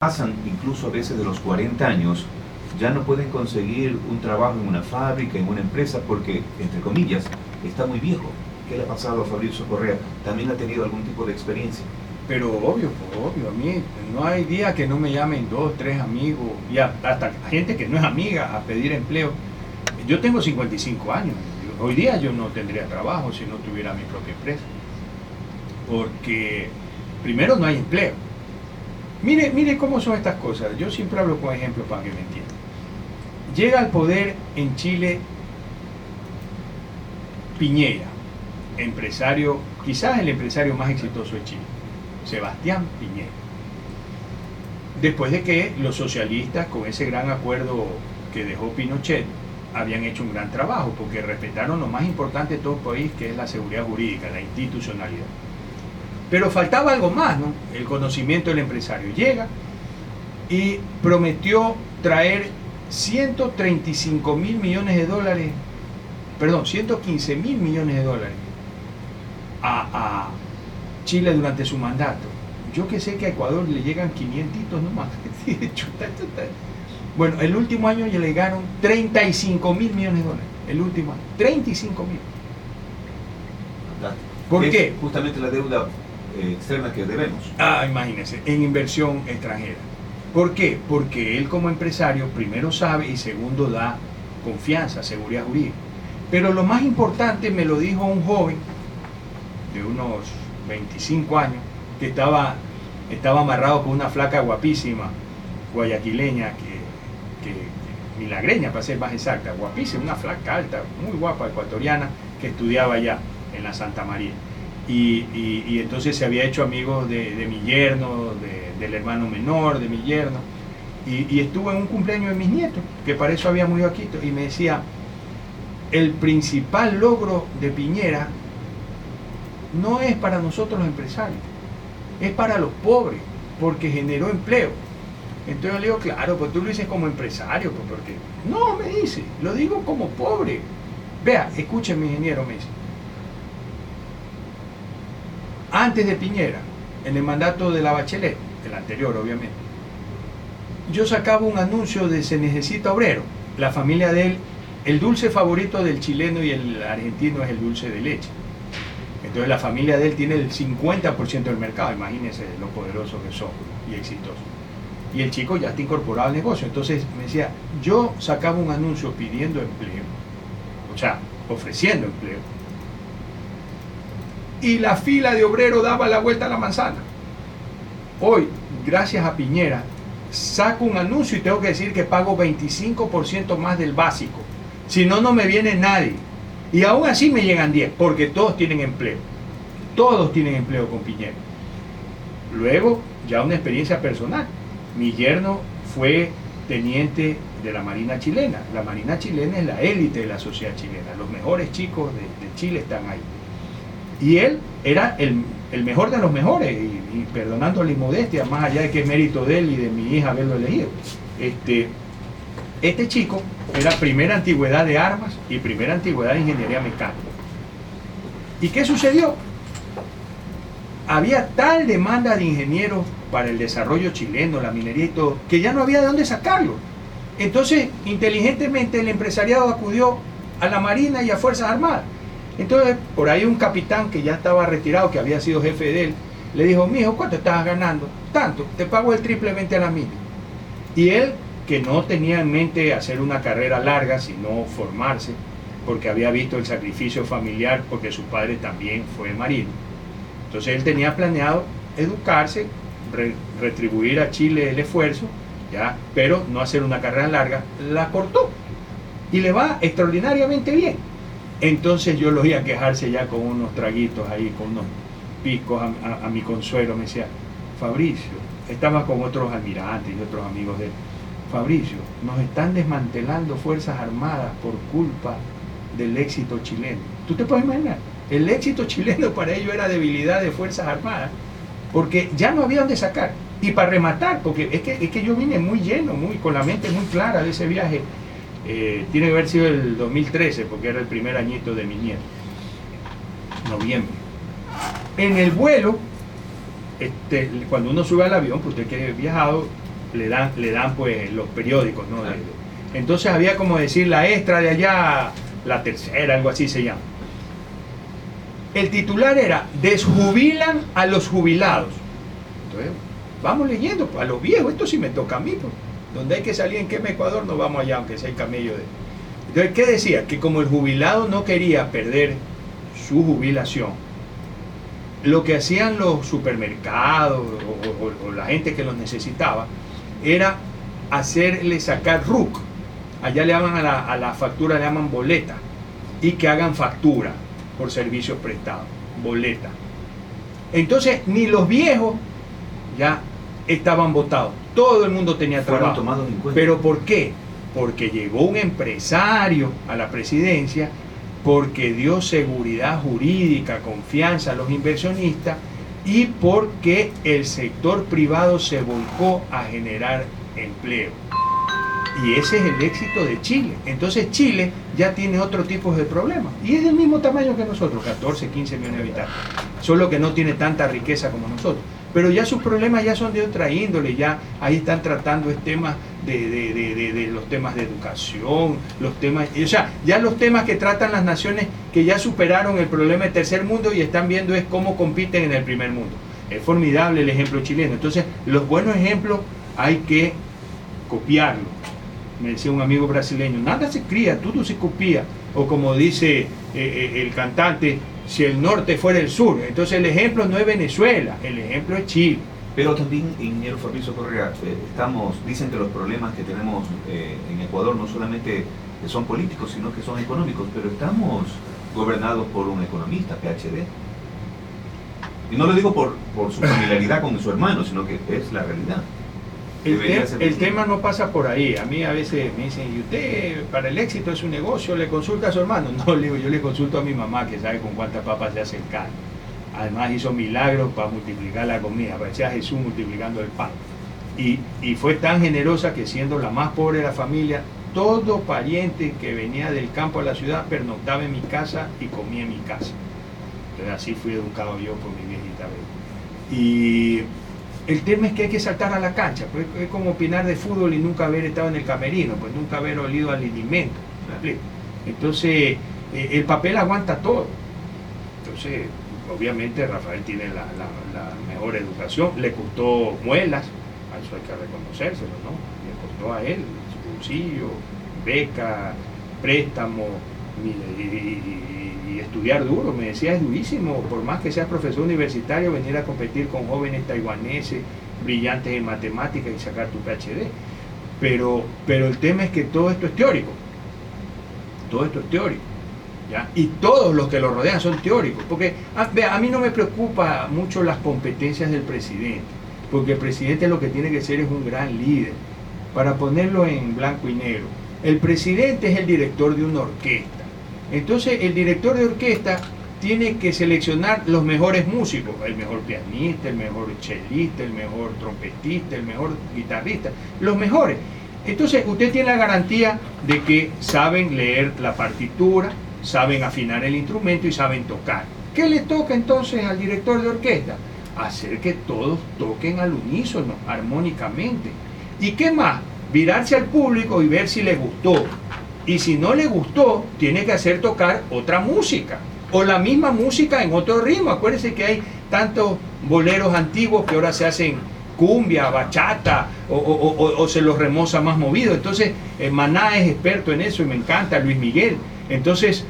pasan incluso a veces de los 40 años, ya no pueden conseguir un trabajo en una fábrica, en una empresa, porque, entre comillas, está muy viejo. ¿Qué le ha pasado a Fabricio Correa? ¿También ha tenido algún tipo de experiencia? Pero obvio, a mí no hay día que no me llamen dos, tres amigos, y hasta gente que no es amiga, a pedir empleo. Yo tengo 55 años, hoy día yo no tendría trabajo si no tuviera mi propia empresa, porque primero no hay empleo. Mire cómo son estas cosas, yo siempre hablo con ejemplos para que me entiendan. Llega al poder en Chile Piñera, empresario, quizás el empresario más exitoso de Chile, Sebastián Piñera. Después de que los socialistas, con ese gran acuerdo que dejó Pinochet, habían hecho un gran trabajo, porque respetaron lo más importante de todo el país, que es la seguridad jurídica, la institucionalidad. Pero faltaba algo más, ¿no? El conocimiento del empresario. Llega y prometió traer 135 mil millones de dólares, perdón, 115 mil millones de dólares a Chile durante su mandato. Yo que sé que a Ecuador le llegan 500 nomás. Bueno, el último año ya le llegaron 35 mil millones de dólares. El último año, 35 mil. ¿Por qué? Justamente la deuda externa que debemos. Imagínense, en inversión extranjera. ¿Por qué? Porque él como empresario primero sabe y segundo da confianza, seguridad jurídica. Pero lo más importante me lo dijo un joven de unos 25 años que estaba amarrado con una flaca guapísima, guayaquileña, que milagreña para ser más exacta, guapísima, una flaca alta, muy guapa, ecuatoriana, que estudiaba allá en la Santa María. Y entonces se había hecho amigo de mi yerno, del hermano menor de mi yerno, y estuvo en un cumpleaños de mis nietos, que para eso había muy aquí, y me decía, el principal logro de Piñera no es para nosotros los empresarios, es para los pobres, porque generó empleo. Entonces yo le digo, claro, pues tú lo dices como empresario, pues porque... No, me dice, lo digo como pobre. Vea, escúcheme, ingeniero, me dice. Antes de Piñera, en el mandato de la Bachelet, el anterior obviamente, yo sacaba un anuncio de se necesita obrero. La familia de él, el dulce favorito del chileno y el argentino es el dulce de leche. Entonces la familia de él tiene el 50% del mercado, imagínense lo poderoso que son y exitosos. Y el chico ya está incorporado al negocio. Entonces me decía, yo sacaba un anuncio pidiendo empleo, o sea, ofreciendo empleo, y la fila de obreros daba la vuelta a la manzana. Hoy, gracias a Piñera, saco un anuncio y tengo que decir que pago 25% más del básico. Si no, no me viene nadie. Y aún así me llegan 10, porque todos tienen empleo. Todos tienen empleo con Piñera. Luego, ya una experiencia personal. Mi yerno fue teniente de la Marina chilena. La Marina chilena es la élite de la sociedad chilena. Los mejores chicos de Chile están ahí. Y él era el mejor de los mejores, y perdonando la inmodestia, más allá de que es mérito de él y de mi hija haberlo elegido. Este chico era primera antigüedad de armas y primera antigüedad de ingeniería mecánica. ¿Y qué sucedió? Había tal demanda de ingenieros para el desarrollo chileno, la minería y todo, que ya no había de dónde sacarlo. Entonces, inteligentemente, el empresariado acudió a la Marina y a Fuerzas Armadas. Entonces, por ahí un capitán que ya estaba retirado, que había sido jefe de él, le dijo, mijo, ¿cuánto estabas ganando? Tanto, te pago el triplemente a la mina. Y él, que no tenía en mente hacer una carrera larga, sino formarse, porque había visto el sacrificio familiar, porque su padre también fue marino. Entonces él tenía planeado educarse, retribuir a Chile el esfuerzo, ya, pero no hacer una carrera larga. La cortó y le va extraordinariamente bien. Entonces yo lo oía quejarse ya con unos traguitos ahí, con unos picos a mi consuelo. Me decía, Fabricio, estaba con otros almirantes y otros amigos de él. Fabricio, nos están desmantelando Fuerzas Armadas por culpa del éxito chileno. ¿Tú te puedes imaginar? El éxito chileno para ellos era debilidad de Fuerzas Armadas, porque ya no había dónde sacar. Y para rematar, porque es que yo vine muy lleno, con la mente muy clara de ese viaje. Tiene que haber sido el 2013, porque era el primer añito de mi nieto, noviembre. En el vuelo, cuando uno sube al avión, pues usted que ha viajado, le dan pues los periódicos, ¿no? Entonces había como decir la extra de allá, la tercera, algo así se llama. El titular era: desjubilan a los jubilados. Entonces, vamos leyendo, pues, a los viejos, esto sí me toca a mí, pues. Donde hay que salir en Quema, Ecuador, no vamos allá, aunque sea el camello de... Entonces, ¿qué decía? Que como el jubilado no quería perder su jubilación, lo que hacían los supermercados o la gente que los necesitaba era hacerle sacar RUC. Allá le llaman a la factura, le llaman boleta, y que hagan factura por servicios prestados, boleta. Entonces, ni los viejos ya estaban votados, todo el mundo tenía trabajo. Tomados en cuenta. ¿Pero por qué? Porque llegó un empresario a la presidencia, porque dio seguridad jurídica, confianza a los inversionistas y porque el sector privado se volcó a generar empleo. Y ese es el éxito de Chile. Entonces Chile ya tiene otro tipo de problemas. Y es del mismo tamaño que nosotros, 14, 15 millones de habitantes. Solo que no tiene tanta riqueza como nosotros. Pero ya sus problemas ya son de otra índole. Ya ahí están tratando temas de los temas de educación, los temas, o sea, ya los temas que tratan las naciones que ya superaron el problema del tercer mundo y están viendo es cómo compiten en el primer mundo. Es formidable el ejemplo chileno. Entonces, los buenos ejemplos hay que copiarlos. Me decía un amigo brasileño, nada se cría, todo se copia. O como dice el cantante, si el norte fuera el sur. Entonces el ejemplo no es Venezuela, el ejemplo es Chile. Pero también, ingeniero Fabricio Correa, dicen que los problemas que tenemos en Ecuador no solamente son políticos, sino que son económicos, pero estamos gobernados por un economista, PhD. Y no lo digo por su familiaridad con su hermano, sino que es la realidad. El tema no pasa por ahí. A mí a veces me dicen, ¿y usted para el éxito de su negocio le consulta a su hermano? No, le digo, yo le consulto a mi mamá, que sabe con cuántas papas se hace el caldo. Además hizo milagros para multiplicar la comida, parecía Jesús multiplicando el pan. Y fue tan generosa que, siendo la más pobre de la familia, todo pariente que venía del campo a la ciudad pernoctaba en mi casa y comía en mi casa. Entonces así fui educado yo por mi viejita. Y el tema es que hay que saltar a la cancha, pues es como opinar de fútbol y nunca haber estado en el camerino, pues nunca haber olido al alimento. Entonces, el papel aguanta todo. Entonces, obviamente Rafael tiene la mejor educación, le costó muelas, a eso hay que reconocérselo, ¿no? Le costó a él su bolsillo, beca, préstamo, y estudiar duro. Me decía, es durísimo, por más que seas profesor universitario, venir a competir con jóvenes taiwaneses brillantes en matemáticas y sacar tu PhD. Pero el tema es que todo esto es teórico. Todo esto es teórico. ¿Ya? Y todos los que lo rodean son teóricos, porque a mí no me preocupa mucho las competencias del presidente, porque el presidente lo que tiene que ser es un gran líder. Para ponerlo en blanco y negro, el presidente es el director de una orquesta. Entonces el director de orquesta tiene que seleccionar los mejores músicos, el mejor pianista, el mejor chelista, el mejor trompetista, el mejor guitarrista, los mejores. Entonces usted tiene la garantía de que saben leer la partitura, saben afinar el instrumento y saben tocar. ¿Qué le toca entonces al director de orquesta? Hacer que todos toquen al unísono, armónicamente. ¿Y qué más? Virarse al público y ver si le gustó. Y si no le gustó, tiene que hacer tocar otra música. O la misma música en otro ritmo. Acuérdense que hay tantos boleros antiguos que ahora se hacen cumbia, bachata, o se los remoza más movido. Entonces, Maná es experto en eso y me encanta, Luis Miguel. Entonces,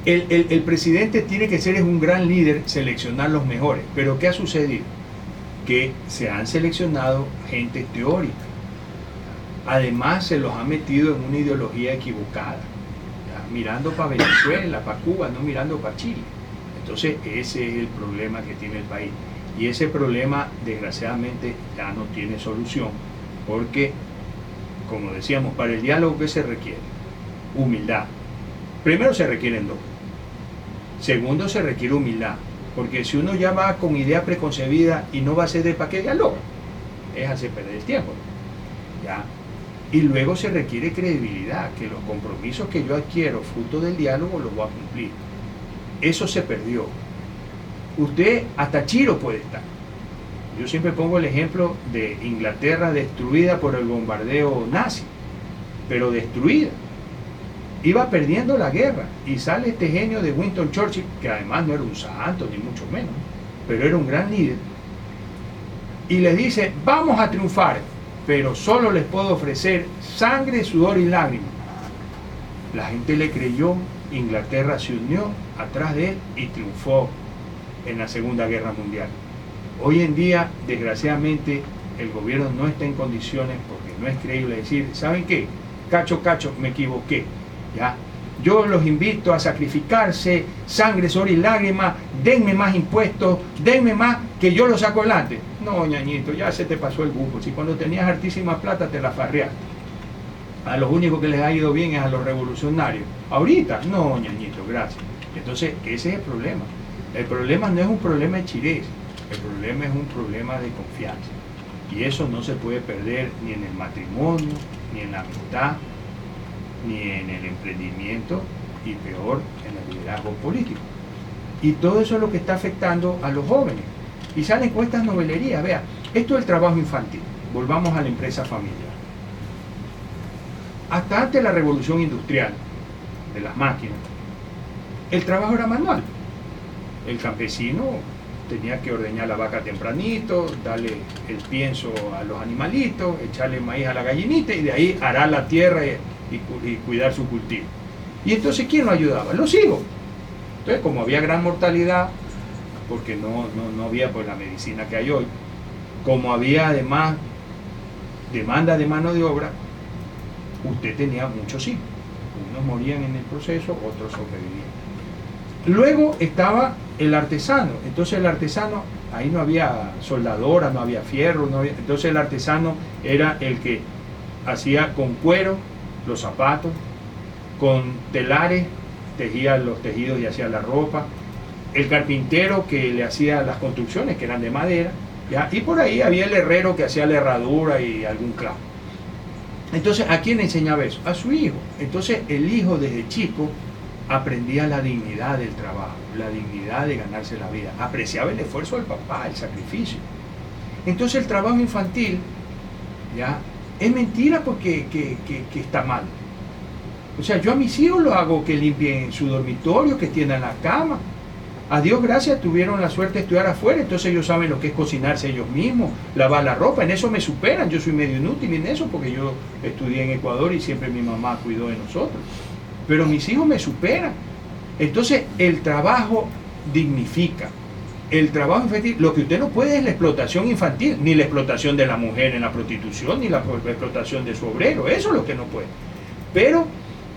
el presidente tiene que ser un gran líder, seleccionar los mejores. Pero ¿qué ha sucedido? Que se han seleccionado gente teórica. Además, se los ha metido en una ideología equivocada, ¿ya? Mirando para Venezuela, para Cuba, no mirando para Chile. Entonces, ese es el problema que tiene el país. Y ese problema, desgraciadamente, ya no tiene solución, porque, como decíamos, para el diálogo, ¿qué se requiere? Humildad. Primero se requieren dos. Segundo, se requiere humildad, porque si uno ya va con idea preconcebida y no va a ceder, ¿para qué dialoga? Es hacer perder el tiempo, ¿ya? Y luego se requiere credibilidad, que los compromisos que yo adquiero fruto del diálogo los voy a cumplir. Eso se perdió. Usted hasta chiro puede estar, Yo siempre pongo el ejemplo de Inglaterra destruida por el bombardeo nazi, pero destruida. Iba perdiendo la guerra y sale este genio de Winston Churchill, que además no era un santo ni mucho menos, pero era un gran líder, y les dice: vamos a triunfar, pero solo les puedo ofrecer sangre, sudor y lágrimas. La gente le creyó, Inglaterra se unió atrás de él y triunfó en la Segunda Guerra Mundial. Hoy en día, desgraciadamente, el gobierno no está en condiciones, porque no es creíble, decir: ¿saben qué? Cacho, me equivoqué. ¿Ya? Yo los invito a sacrificarse, sangre, sudor y lágrimas, denme más impuestos, denme más, que yo lo saco adelante. No, ñañito, ya se te pasó el buco. Si cuando tenías hartísima plata te la farreaste. A los únicos que les ha ido bien es a los revolucionarios. Ahorita, no, ñañito, gracias. Entonces, ese es el problema. El problema no es un problema de chirés, el problema es un problema de confianza. Y eso no se puede perder ni en el matrimonio, ni en la amistad, ni en el emprendimiento, y peor en el liderazgo político. Y todo eso es lo que está afectando a los jóvenes. Y salen con estas novelerías. Vea, esto es el trabajo infantil. Volvamos a la empresa familiar. Hasta antes de la revolución industrial, de las máquinas, el trabajo era manual. El campesino tenía que ordeñar la vaca tempranito, darle el pienso a los animalitos, echarle maíz a la gallinita, y de ahí arar la tierra y cuidar su cultivo. Y entonces, ¿quién lo ayudaba? Los hijos. Entonces, como había gran mortalidad, porque no había pues la medicina que hay hoy, como había además demanda de mano de obra, usted tenía muchos hijos. Unos morían en el proceso, otros sobrevivían. Luego estaba el artesano. Entonces el artesano, ahí no había soldadora, no había fierro, entonces el artesano era el que hacía con cuero los zapatos, con telares tejía los tejidos y hacía la ropa, el carpintero que le hacía las construcciones, que eran de madera, ¿ya? Y por ahí había el herrero que hacía la herradura y algún clavo. Entonces, ¿a quién enseñaba eso? A su hijo. Entonces el hijo desde chico aprendía la dignidad del trabajo, la dignidad de ganarse la vida, apreciaba el esfuerzo del papá, el sacrificio. Entonces el trabajo infantil, ¿ya?, es mentira porque que está mal. O sea, yo a mis hijos los hago que limpien su dormitorio, que tiendan la cama. A Dios gracias, tuvieron la suerte de estudiar afuera, entonces ellos saben lo que es cocinarse ellos mismos, lavar la ropa, en eso me superan. Yo soy medio inútil en eso porque yo estudié en Ecuador y siempre mi mamá cuidó de nosotros. Pero mis hijos me superan. Entonces el trabajo dignifica. El trabajo infantil, lo que usted no puede es la explotación infantil, ni la explotación de la mujer en la prostitución, ni la explotación de su obrero, eso es lo que no puede. Pero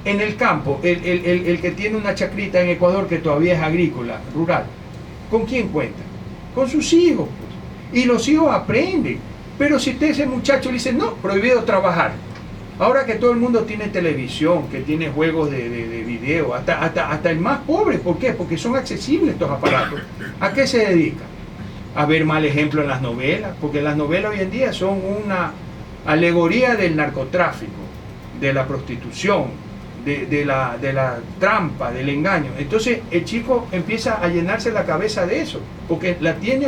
en el campo, el que tiene una chacrita en Ecuador que todavía es agrícola, rural, ¿con quién cuenta? Con sus hijos, pues. Y los hijos aprenden. Pero si usted, ese muchacho, le dice: no, prohibido trabajar. Ahora que todo el mundo tiene televisión, que tiene juegos de video, hasta el más pobre, ¿por qué? Porque son accesibles estos aparatos. ¿A qué se dedica? A ver mal ejemplo en las novelas, porque las novelas hoy en día son una alegoría del narcotráfico, de la prostitución, de la trampa, del engaño. Entonces el chico empieza a llenarse la cabeza de eso, porque la tiene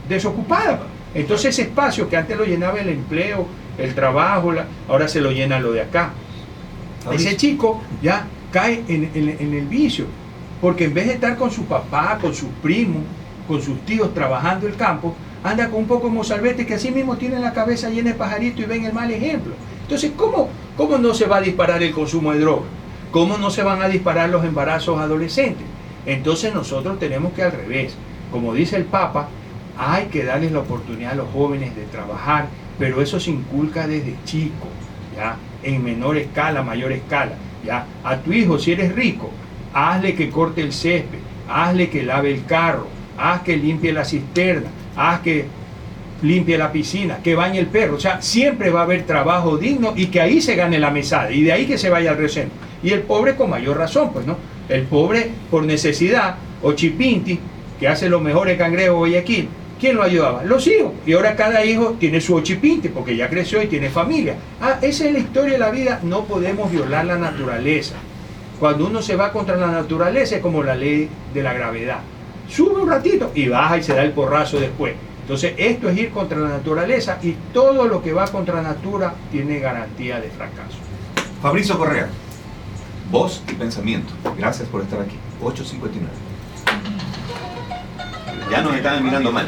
desocupada. Entonces ese espacio que antes lo llenaba el empleo, el trabajo, ahora se lo llena lo de acá. Ese chico ya cae en el vicio, porque en vez de estar con su papá, con sus primos, con sus tíos trabajando el campo, anda con un poco de mozalbete que así mismo tiene la cabeza llena de pajarito y ven el mal ejemplo. Entonces, ¿cómo no se va a disparar el consumo de droga? ¿Cómo no se van a disparar los embarazos adolescentes? Entonces nosotros tenemos que, al revés, como dice el Papa, hay que darles la oportunidad a los jóvenes de trabajar, pero eso se inculca desde chico, ¿ya? En menor escala, mayor escala, ¿ya? A tu hijo, si eres rico, hazle que corte el césped, hazle que lave el carro, haz que limpie la cisterna, haz que limpie la piscina, que bañe el perro. O sea, siempre va a haber trabajo digno y que ahí se gane la mesada y de ahí que se vaya al receno. Y el pobre con mayor razón, pues, ¿no? El pobre por necesidad, o Chipinti, que hace los mejores cangrejos de Guayaquil, ¿quién lo ayudaba? Los hijos. Y ahora cada hijo tiene su ochipinte porque ya creció y tiene familia. Esa es la historia de la vida. No podemos violar la naturaleza. Cuando uno se va contra la naturaleza es como la ley de la gravedad. Sube un ratito y baja y se da el porrazo después. Entonces esto es ir contra la naturaleza y todo lo que va contra natura tiene garantía de fracaso. Fabricio Correa, voz y pensamiento. Gracias por estar aquí. 8:59. Ya nos estaban mirando mal.